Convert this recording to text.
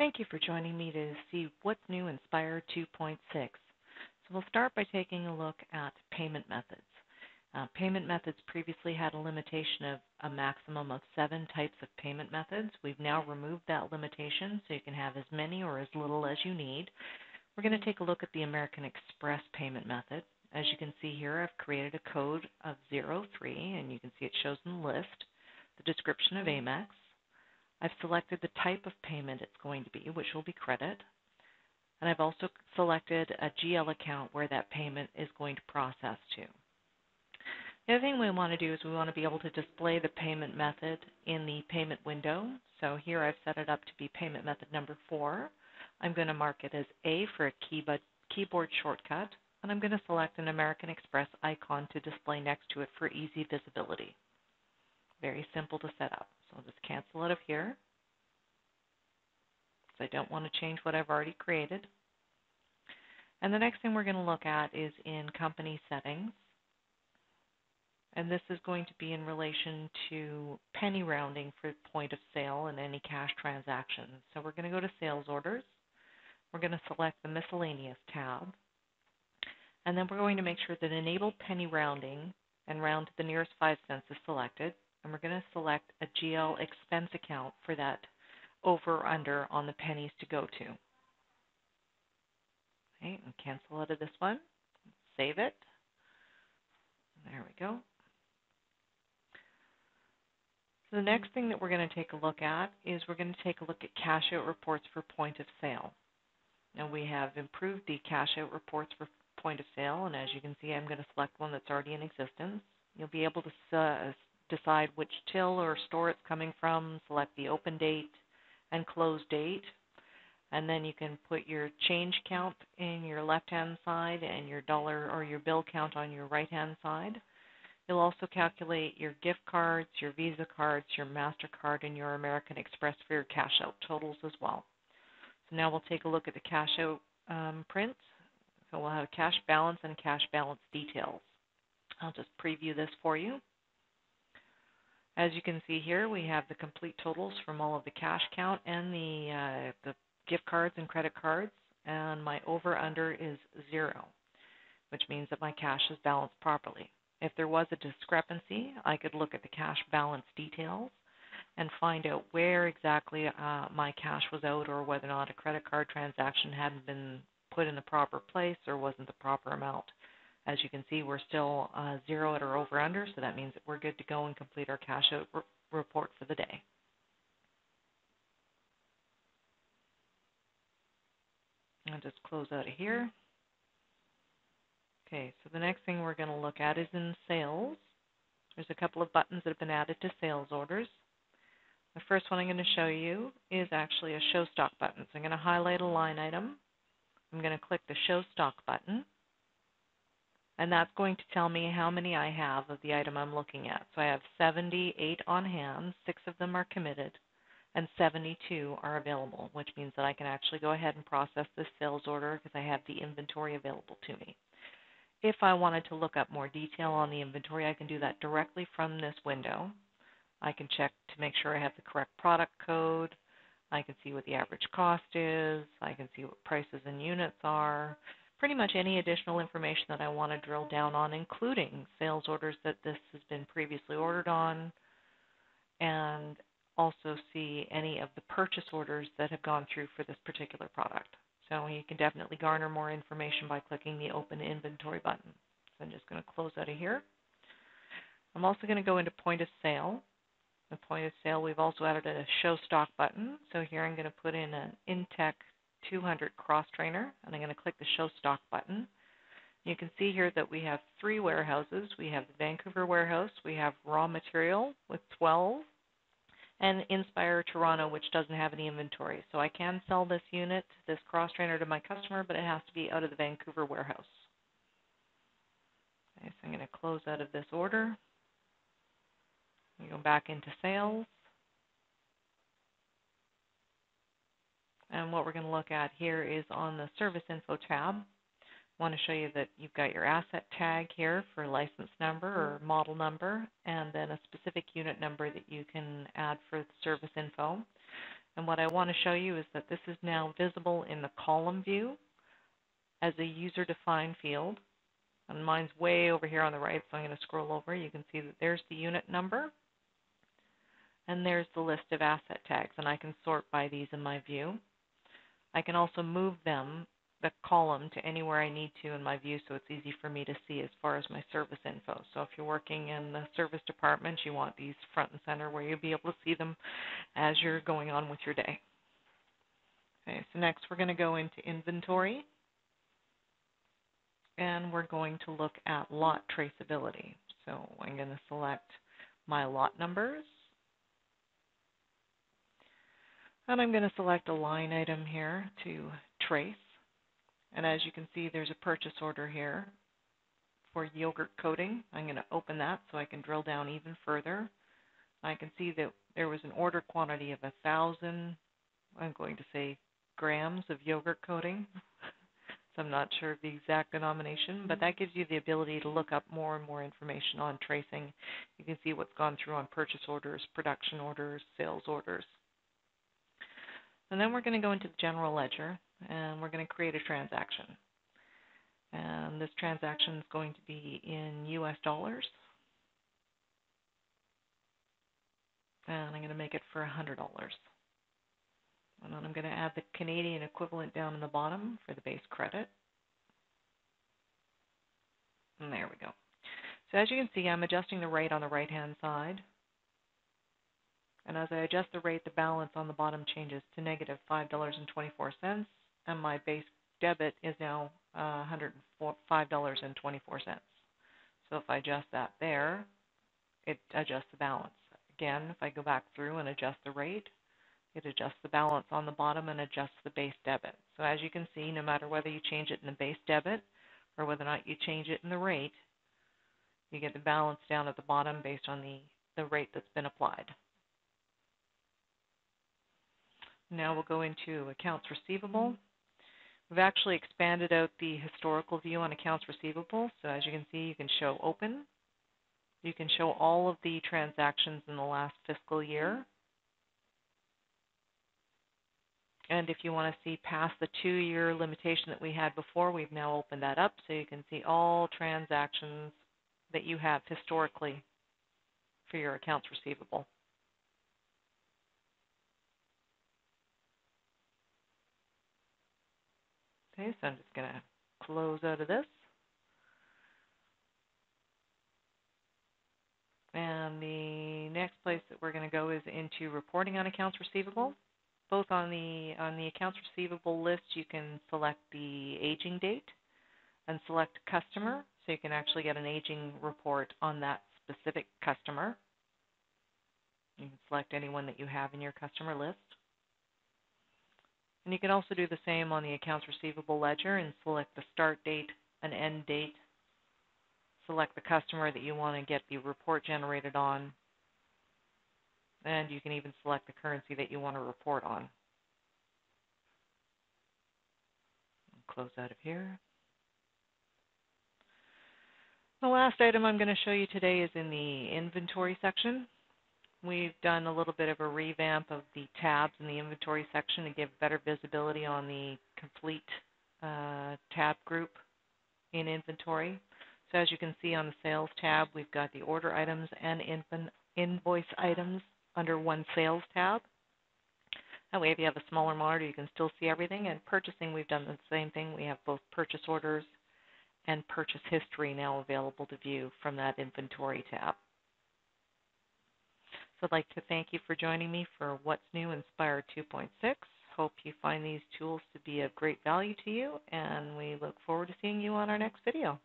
Thank you for joining me to see what's new in Spire 2.6. So we'll start by taking a look at payment methods. Payment methods previously had a limitation of a maximum of 7 types of payment methods. We've now removed that limitation so you can have as many or as little as you need. We're going to take a look at the American Express payment method. As you can see here, I've created a code of 03, and you can see it shows in the list the description of Amex. I've selected the type of payment it's going to be, which will be credit. And I've also selected a GL account where that payment is going to process to. The other thing we want to do is we want to be able to display the payment method in the payment window. So here I've set it up to be payment method number 4. I'm going to mark it as A for a keyboard shortcut, and I'm going to select an American Express icon to display next to it for easy visibility. Very simple to set up. So I'll just cancel out of here, because I don't want to change what I've already created. And the next thing we're going to look at is in company settings. And this is going to be in relation to penny rounding for point of sale and any cash transactions. So we're going to go to sales orders. We're going to select the miscellaneous tab. And then we're going to make sure that enable penny rounding and round to the nearest 5 cents is selected. And we're going to select a GL expense account for that over or under on the pennies to go to. Okay, and cancel out of this one. Save it. There we go. So the next thing that we're going to take a look at is we're going to take a look at cash out reports for point of sale. Now we have improved the cash out reports for point of sale, and as you can see, I'm going to select one that's already in existence. You'll be able to decide which till or store it's coming from, select the open date and close date, and then you can put your change count in your left-hand side and your dollar or your bill count on your right-hand side. You'll also calculate your gift cards, your Visa cards, your MasterCard, and your American Express for your cash out totals as well. So now we'll take a look at the cash out print. So we'll have cash balance and cash balance details. I'll just preview this for you. As you can see here, we have the complete totals from all of the cash count and the gift cards and credit cards, and my over-under is 0, which means that my cash is balanced properly. If there was a discrepancy, I could look at the cash balance details and find out where exactly my cash was out, or whether or not a credit card transaction hadn't been put in the proper place or wasn't the proper amount. As you can see, we're still 0 at our over-under, so that means that we're good to go and complete our cash out report for the day. I'll just close out of here. Okay, so the next thing we're going to look at is in sales. There's a couple of buttons that have been added to sales orders. The first one I'm going to show you is actually a show stock button. So I'm going to highlight a line item. I'm going to click the show stock button. And that's going to tell me how many I have of the item I'm looking at. So I have 78 on hand, 6 of them are committed, and 72 are available, which means that I can actually go ahead and process this sales order because I have the inventory available to me. If I wanted to look up more detail on the inventory, I can do that directly from this window. I can check to make sure I have the correct product code. I can see what the average cost is. I can see what prices and units are. Pretty much any additional information that I want to drill down on, including sales orders that this has been previously ordered on, and also see any of the purchase orders that have gone through for this particular product. So you can definitely garner more information by clicking the Open Inventory button. So I'm just going to close out of here. I'm also going to go into Point of Sale. The Point of Sale, we've also added a Show Stock button. So here I'm going to put in an Intech 200 cross trainer, and I'm going to click the Show Stock button. You can see here that we have 3 warehouses. We have the Vancouver warehouse, we have raw material with 12, and Spire Toronto, which doesn't have any inventory. So I can sell this unit, this cross trainer, to my customer, but it has to be out of the Vancouver warehouse. Okay, so I'm going to close out of this order. We go back into sales. And what we're going to look at here is on the Service Info tab. I want to show you that you've got your asset tag here for license number or model number, and then a specific unit number that you can add for the Service Info. And what I want to show you is that this is now visible in the column view as a user-defined field. And mine's way over here on the right, so I'm going to scroll over. You can see that there's the unit number, and there's the list of asset tags, and I can sort by these in my view. I can also move them, the column, to anywhere I need to in my view, so it's easy for me to see as far as my service info. So if you're working in the service department, you want these front and center where you'll be able to see them as you're going on with your day. Okay, so next we're going to go into inventory, and we're going to look at lot traceability. So I'm going to select my lot numbers, and I'm going to select a line item here to trace. And as you can see, there's a purchase order here for yogurt coating. I'm going to open that so I can drill down even further. I can see that there was an order quantity of 1,000, I'm going to say, grams of yogurt coating. So I'm not sure of the exact denomination, but that gives you the ability to look up more and more information on tracing. You can see what's gone through on purchase orders, production orders, sales orders. And then we're going to go into the general ledger, and we're going to create a transaction. And this transaction is going to be in US dollars. And I'm going to make it for $100. And then I'm going to add the Canadian equivalent down in the bottom for the base credit. And there we go. So as you can see, I'm adjusting the rate on the right-hand side. And as I adjust the rate, the balance on the bottom changes to negative $5.24. And my base debit is now $105.24. So if I adjust that there, it adjusts the balance. Again, if I go back through and adjust the rate, it adjusts the balance on the bottom and adjusts the base debit. So as you can see, no matter whether you change it in the base debit or whether or not you change it in the rate, you get the balance down at the bottom based on the rate that's been applied. Now we'll go into accounts receivable. We've actually expanded out the historical view on accounts receivable. So as you can see, you can show open. You can show all of the transactions in the last fiscal year. And if you want to see past the 2-year limitation that we had before, we've now opened that up so you can see all transactions that you have historically for your accounts receivable. Okay, so I'm just going to close out of this. And the next place that we're going to go is into reporting on accounts receivable. Both on the accounts receivable list, you can select the aging date and select customer, so you can actually get an aging report on that specific customer. You can select anyone that you have in your customer list. And you can also do the same on the accounts receivable ledger and select the start date and end date. Select the customer that you want to get the report generated on. And you can even select the currency that you want to report on. Close out of here. The last item I'm going to show you today is in the inventory section. We've done a little bit of a revamp of the tabs in the inventory section to give better visibility on the complete tab group in inventory. So as you can see on the sales tab, we've got the order items and invoice items under one sales tab. That way, if you have a smaller monitor, you can still see everything. And purchasing, we've done the same thing. We have both purchase orders and purchase history now available to view from that inventory tab. So I'd like to thank you for joining me for What's New in Spire 2.6. Hope you find these tools to be of great value to you, and we look forward to seeing you on our next video.